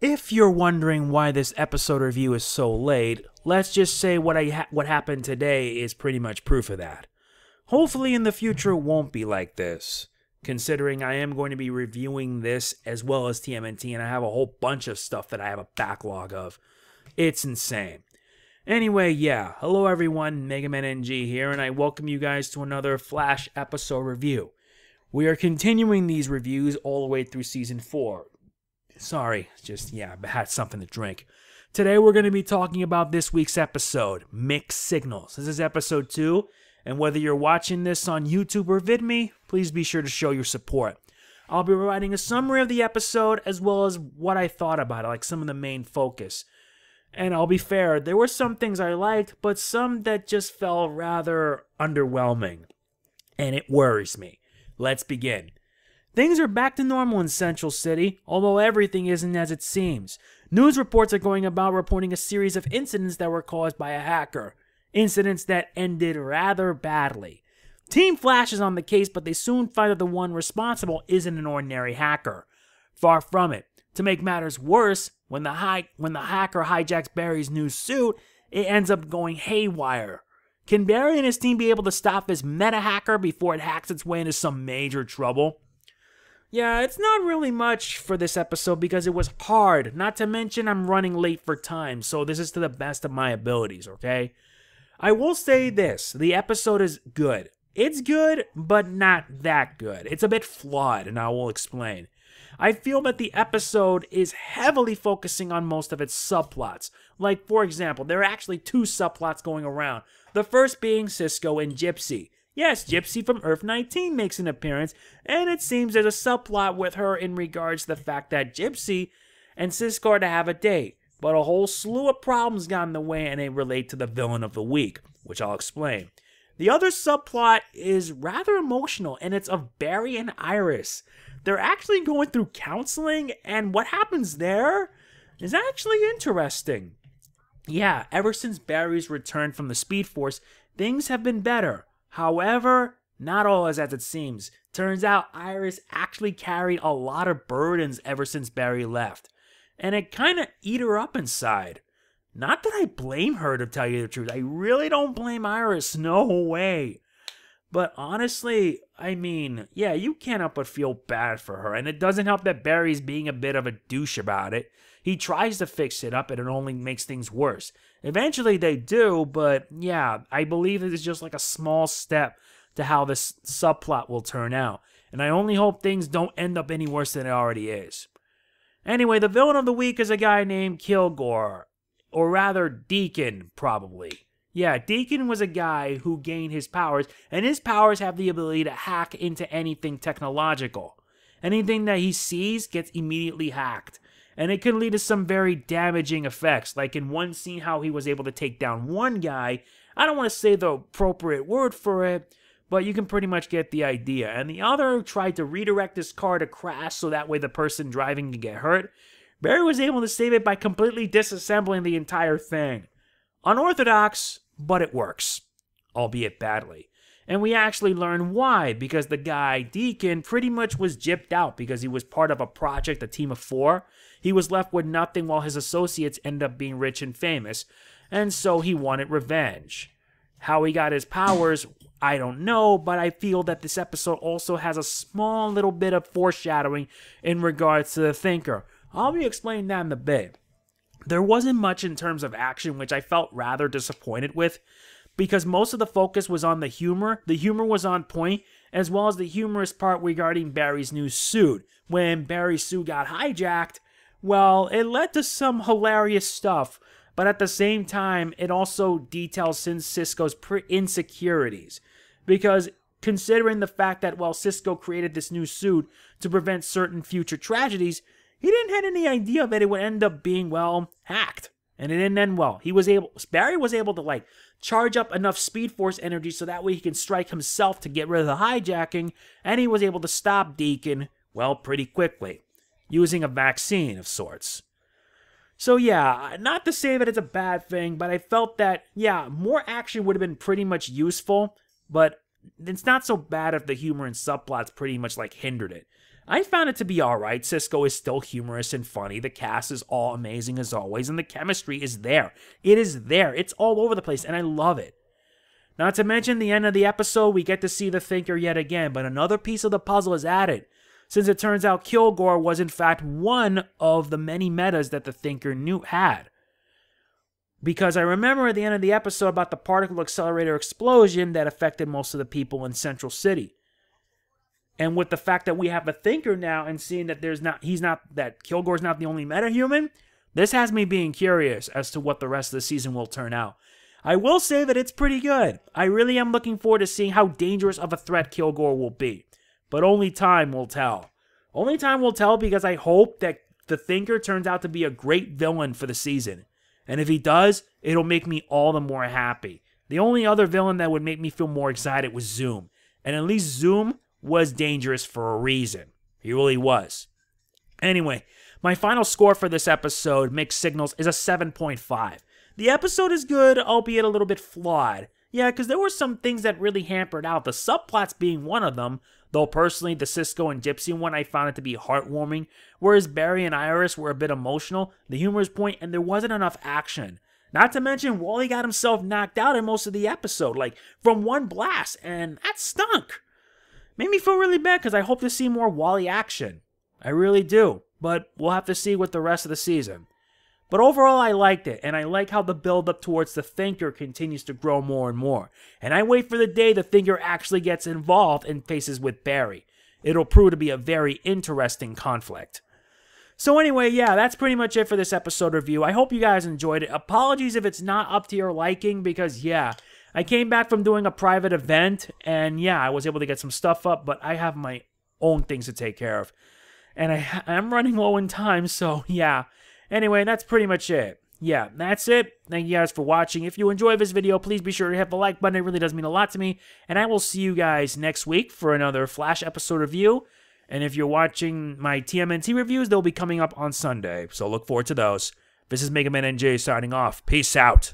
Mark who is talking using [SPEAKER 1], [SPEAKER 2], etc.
[SPEAKER 1] If you're wondering why this episode review is so late, let's just say what happened today is pretty much proof of that. Hopefully in the future it won't be like this, considering I am going to be reviewing this as well as TMNT, and I have a whole bunch of stuff that I have a backlog of. It's insane. Anyway, yeah, hello everyone, Mega Man NG here, and I welcome you guys to another Flash episode review. We are continuing these reviews all the way through Season 4. Sorry, I had something to drink. Today we're going to be talking about this week's episode, Mixed Signals. This is episode 2, and whether you're watching this on YouTube or VidMe, please be sure to show your support. I'll be providing a summary of the episode as well as what I thought about it, like some of the main focus. And I'll be fair, there were some things I liked, but some that just felt rather underwhelming. And it worries me. Let's begin. Things are back to normal in Central City, although everything isn't as it seems. News reports are going about reporting a series of incidents that were caused by a hacker. Incidents that ended rather badly. Team Flash is on the case, but they soon find that the one responsible isn't an ordinary hacker. Far from it. To make matters worse, when the hacker hijacks Barry's new suit, it ends up going haywire. Can Barry and his team be able to stop this meta-hacker before it hacks its way into some major trouble? Yeah, it's not really much for this episode because it was hard. Not to mention I'm running late for time, so this is to the best of my abilities, okay? I will say this, the episode is good. It's good, but not that good. It's a bit flawed, and I will explain. I feel that the episode is heavily focusing on most of its subplots. Like, for example, there are actually 2 subplots going around. The first being Cisco and Gypsy. Yes, Gypsy from Earth 19 makes an appearance, and it seems there's a subplot with her in regards to the fact that Gypsy and Cisco are to have a date, but a whole slew of problems got in the way and they relate to the villain of the week, which I'll explain. The other subplot is rather emotional, and it's of Barry and Iris. They're actually going through counseling, and what happens there is actually interesting. Yeah, ever since Barry's return from the Speed Force, things have been better. However, not all is as it seems. Turns out Iris actually carried a lot of burdens ever since Barry left. And it kinda ate her up inside. Not that I blame her, to tell you the truth. I really don't blame Iris, no way. But honestly, I mean, yeah, you can't help but feel bad for her. And it doesn't help that Barry's being a bit of a douche about it. He tries to fix it up and it only makes things worse. Eventually they do, but yeah, I believe it is just like a small step to how this subplot will turn out. And I only hope things don't end up any worse than it already is. Anyway, the villain of the week is a guy named Kilgore. Or rather, Deacon, probably. Yeah, Deacon was a guy who gained his powers, and his powers have the ability to hack into anything technological. Anything that he sees gets immediately hacked. And it can lead to some very damaging effects, like in one scene how he was able to take down one guy. I don't want to say the appropriate word for it, but you can pretty much get the idea. And the other tried to redirect his car to crash so that way the person driving could get hurt. Barry was able to save it by completely disassembling the entire thing. Unorthodox, but it works, albeit badly. And we actually learn why, because the guy, Deacon, pretty much was gypped out because he was part of a project, a team of 4. He was left with nothing while his associates ended up being rich and famous, and so he wanted revenge. How he got his powers, I don't know, but I feel that this episode also has a small little bit of foreshadowing in regards to the Thinker. I'll be explaining that in a bit. There wasn't much in terms of action, which I felt rather disappointed with, because most of the focus was on the humor. The humor was on point, as well as the humorous part regarding Barry's new suit. When Barry's suit got hijacked, well, it led to some hilarious stuff, but at the same time, it also details Cisco's insecurities. Because considering the fact that while Cisco created this new suit to prevent certain future tragedies, he didn't have any idea that it would end up being, well, hacked. And it didn't end well. Barry was able to, charge up enough Speed Force energy so that way he can strike himself to get rid of the hijacking, and he was able to stop Deacon, well, pretty quickly, using a vaccine of sorts. So yeah, not to say that it's a bad thing, but I felt that, yeah, more action would have been pretty much useful, but it's not so bad if the humor and subplots pretty much, hindered it. I found it to be alright. Cisco is still humorous and funny. The cast is all amazing as always, and the chemistry is there. It is there. It's all over the place, and I love it. Not to mention, the end of the episode, we get to see the Thinker yet again, but another piece of the puzzle is added, since it turns out Kilgore was in fact one of the many metas that the Thinker had. Because I remember at the end of the episode about the particle accelerator explosion that affected most of the people in Central City. And with the fact that we have a Thinker now and seeing that that Kilgore's not the only metahuman, this has me being curious as to what the rest of the season will turn out. I will say that it's pretty good. I really am looking forward to seeing how dangerous of a threat Kilgore will be. But only time will tell. Only time will tell, because I hope that the Thinker turns out to be a great villain for the season. And if he does, it'll make me all the more happy. The only other villain that would make me feel more excited was Zoom. And at least Zoom was dangerous for a reason. He really was. Anyway, my final score for this episode, Mixed Signals, is a 7.5. The episode is good, albeit a little bit flawed. Yeah, because there were some things that really hampered out, the subplots being one of them, though personally the Cisco and Gypsy one I found it to be heartwarming, whereas Barry and Iris were a bit emotional, the humor is point, and there wasn't enough action. Not to mention, Wally got himself knocked out in most of the episode, like from one blast, and that stunk. Made me feel really bad because I hope to see more Wally action. I really do, but we'll have to see with the rest of the season. But overall, I liked it, and I like how the build-up towards the Thinker continues to grow more and more. And I wait for the day the Thinker actually gets involved and faces with Barry. It'll prove to be a very interesting conflict. So anyway, yeah, that's pretty much it for this episode review. I hope you guys enjoyed it. Apologies if it's not up to your liking, because yeah, I came back from doing a private event, and yeah, I was able to get some stuff up, but I have my own things to take care of. And I'm running low in time, so yeah. Anyway, that's pretty much it. Yeah, that's it. Thank you guys for watching. If you enjoyed this video, please be sure to hit the like button. It really does mean a lot to me. And I will see you guys next week for another Flash episode review. And if you're watching my TMNT reviews, they'll be coming up on Sunday. So look forward to those. This is Mega Man NJ signing off. Peace out.